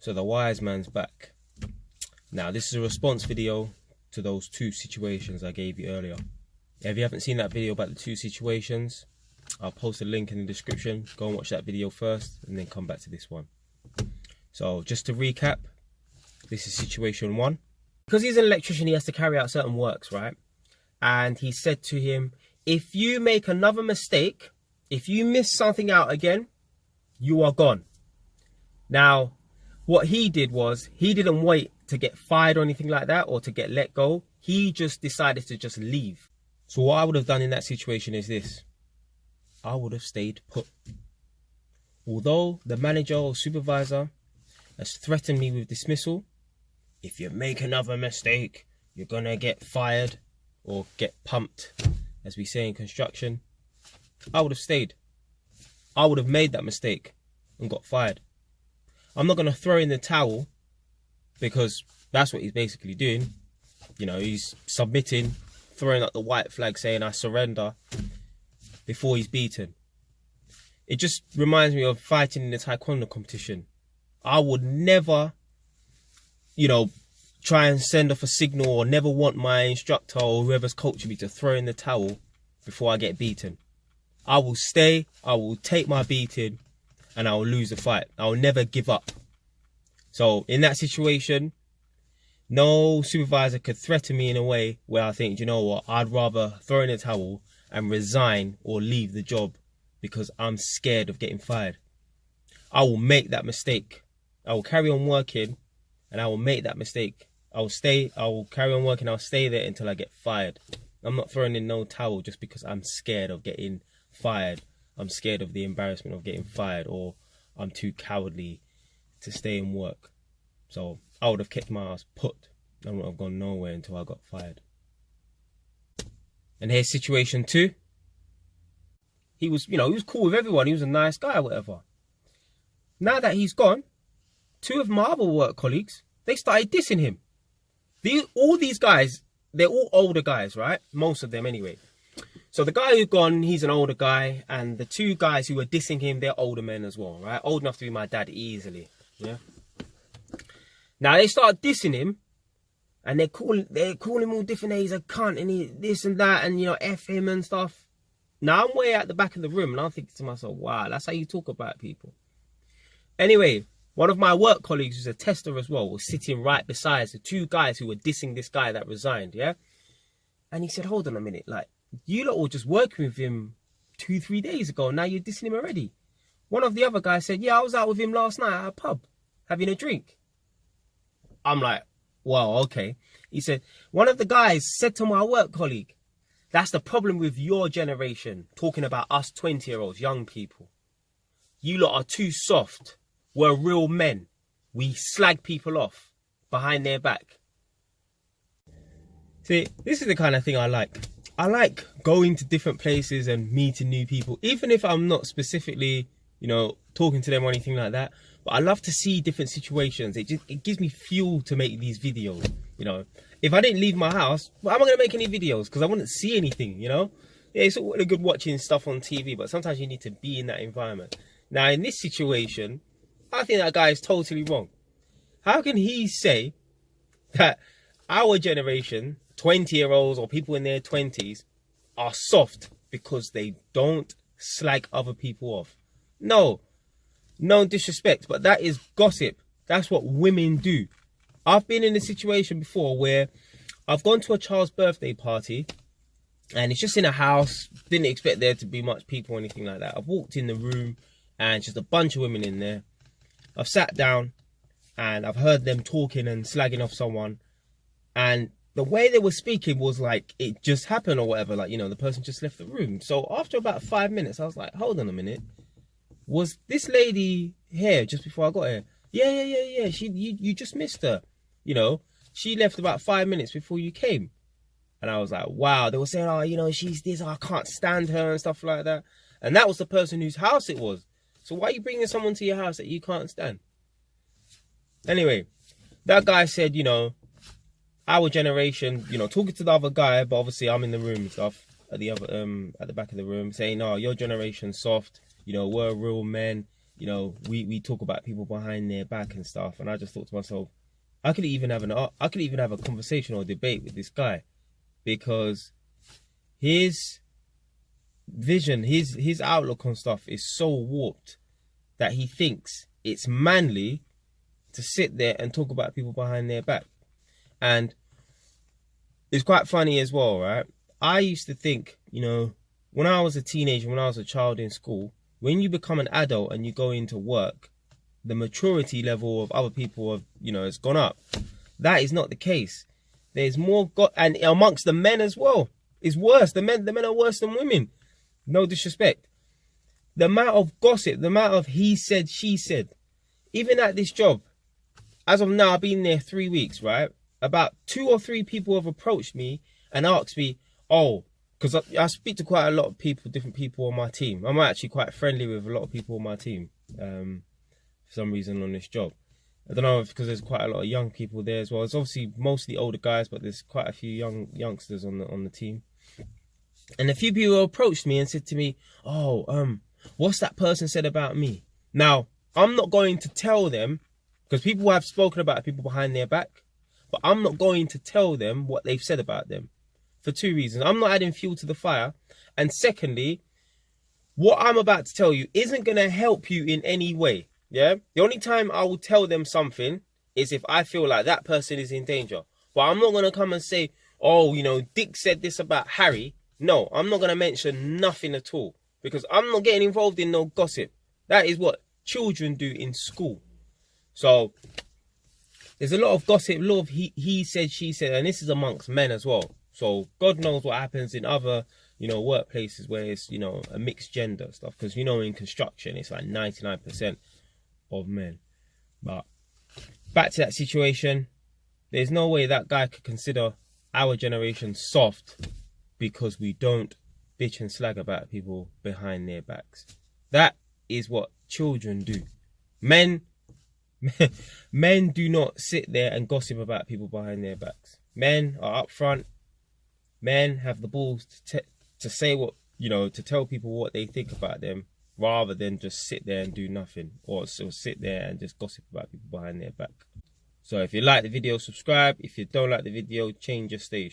So the wise man's back. Now this is a response video to those two situations I gave you earlier. If you haven't seen that video about the two situations, I'll post a link in the description. Go and watch that video first and then come back to this one. So just to recap, this is situation one. Because he's an electrician, he has to carry out certain works, right? And he said to him, if you make another mistake, if you miss something out again, you are gone. Now, what he did was, he didn't wait to get fired or anything like that, or to get let go. He just decided to just leave. So what I would have done in that situation is this. I would have stayed put. Although the manager or supervisor has threatened me with dismissal, if you make another mistake, you're gonna get fired or get pumped, as we say in construction, I would have stayed. I would have made that mistake and got fired. I'm not gonna throw in the towel, because that's what he's basically doing. You know, he's submitting, throwing up the white flag saying I surrender before he's beaten. It just reminds me of fighting in the taekwondo competition. I would never, you know, try and send off a signal, or never want my instructor or whoever's coaching me to throw in the towel before I get beaten. I will stay, I will take my beating, and I will lose the fight. I will never give up. So in that situation, no supervisor could threaten me in a way where I think, you know what, I'd rather throw in a towel and resign or leave the job because I'm scared of getting fired. I will make that mistake. I will carry on working and I will make that mistake. I will carry on working, I'll stay there until I get fired. I'm not throwing in no towel just because I'm scared of getting fired. I'm scared of the embarrassment of getting fired, or I'm too cowardly to stay and work. So I would have kept my ass put. I wouldn't have gone nowhere until I got fired. And here's situation two. He was, you know, he was cool with everyone. He was a nice guy or whatever. Now that he's gone, two of my other work colleagues, they started dissing him. All these guys, they're all older guys, right? Most of them anyway. So the guy who's gone, he's an older guy. And the two guys who were dissing him, they're older men as well, right? Old enough to be my dad easily, yeah? Now they start dissing him. And they're calling him all different names. He's a cunt and he, this and that, and, you know, F him and stuff. Now I'm way at the back of the room and I'm thinking to myself, wow, that's how you talk about people. Anyway, one of my work colleagues, who's a tester as well, was sitting right beside the two guys who were dissing this guy that resigned, yeah? And he said, hold on a minute, like, you lot were just working with him 2-3 days ago, now you're dissing him already. One of the other guys said, yeah, I was out with him last night at a pub, having a drink. I'm like, well, okay. He said, one of the guys said to my work colleague, that's the problem with your generation, talking about us 20-year-olds, young people. You lot are too soft. We're real men. We slag people off behind their back. See, this is the kind of thing I like. I like going to different places and meeting new people, even if I'm not specifically, you know, talking to them or anything like that. But I love to see different situations. It gives me fuel to make these videos, you know. If I didn't leave my house, well, am I going to make any videos? Because I wouldn't see anything, you know. Yeah, it's all good watching stuff on TV, but sometimes you need to be in that environment. Now, in this situation, I think that guy is totally wrong. How can he say that our generation, 20-year-olds or people in their 20s, are soft because they don't slag other people off? No. No disrespect, but that is gossip. That's what women do. I've been in a situation before where I've gone to a child's birthday party and it's just in a house. Didn't expect there to be much people or anything like that. I've walked in the room and just a bunch of women in there. I've sat down and I've heard them talking and slagging off someone. And the way they were speaking was like it just happened or whatever. Like, you know, the person just left the room. So after about 5 minutes, I was like, hold on a minute. Was this lady here just before I got here? Yeah. You just missed her. You know, she left about 5 minutes before you came. And I was like, wow. They were saying, oh, you know, she's this, oh, I can't stand her and stuff like that. And that was the person whose house it was. So why are you bringing someone to your house that you can't stand? Anyway, that guy said, you know, our generation, you know, talking to the other guy, but obviously I'm in the room and stuff at the other, at the back of the room saying, oh, your generation's soft. You know, we're real men. you know, we talk about people behind their back and stuff. And I just thought to myself, I could even have a conversation or debate with this guy, because his vision, his outlook on stuff is so warped that he thinks it's manly to sit there and talk about people behind their back. And it's quite funny as well, right? I used to think, you know, when I was a teenager, when I was a child in school, when you become an adult and you go into work, the maturity level of other people have, you know, has gone up. That is not the case. There's more and amongst the men as well. It's worse. The men are worse than women. No disrespect. The amount of gossip, the amount of he said, she said. Even at this job, as of now, I've been there 3 weeks, right? About 2 or 3 people have approached me and asked me, oh, because I speak to quite a lot of people, different people on my team. I'm actually quite friendly with a lot of people on my team, for some reason on this job. I don't know if because there's quite a lot of young people there as well. It's obviously mostly older guys, but there's quite a few youngsters on the team. And a few people approached me and said to me, oh, what's that person said about me? Now, I'm not going to tell them, because people have spoken about people behind their back, but I'm not going to tell them what they've said about them for 2 reasons. I'm not adding fuel to the fire. And secondly, what I'm about to tell you isn't going to help you in any way. Yeah, the only time I will tell them something is if I feel like that person is in danger. But I'm not going to come and say, oh, you know, Dick said this about Harry. No, I'm not going to mention nothing at all, because I'm not getting involved in no gossip. That is what children do in school. So there's a lot of gossip, a lot of he said, she said, and this is amongst men as well. So God knows what happens in other, you know, workplaces where it's, you know, a mixed gender stuff. Because, you know, in construction, it's like 99% of men. But back to that situation, there's no way that guy could consider our generation soft because we don't bitch and slag about people behind their backs. That is what children do. Men do not sit there and gossip about people behind their backs. Men are up front. Men have the balls to say what, you know, to tell people what they think about them, rather than just sit there and do nothing, or sit there and just gossip about people behind their back. So if you like the video, subscribe. If you don't like the video, change your station.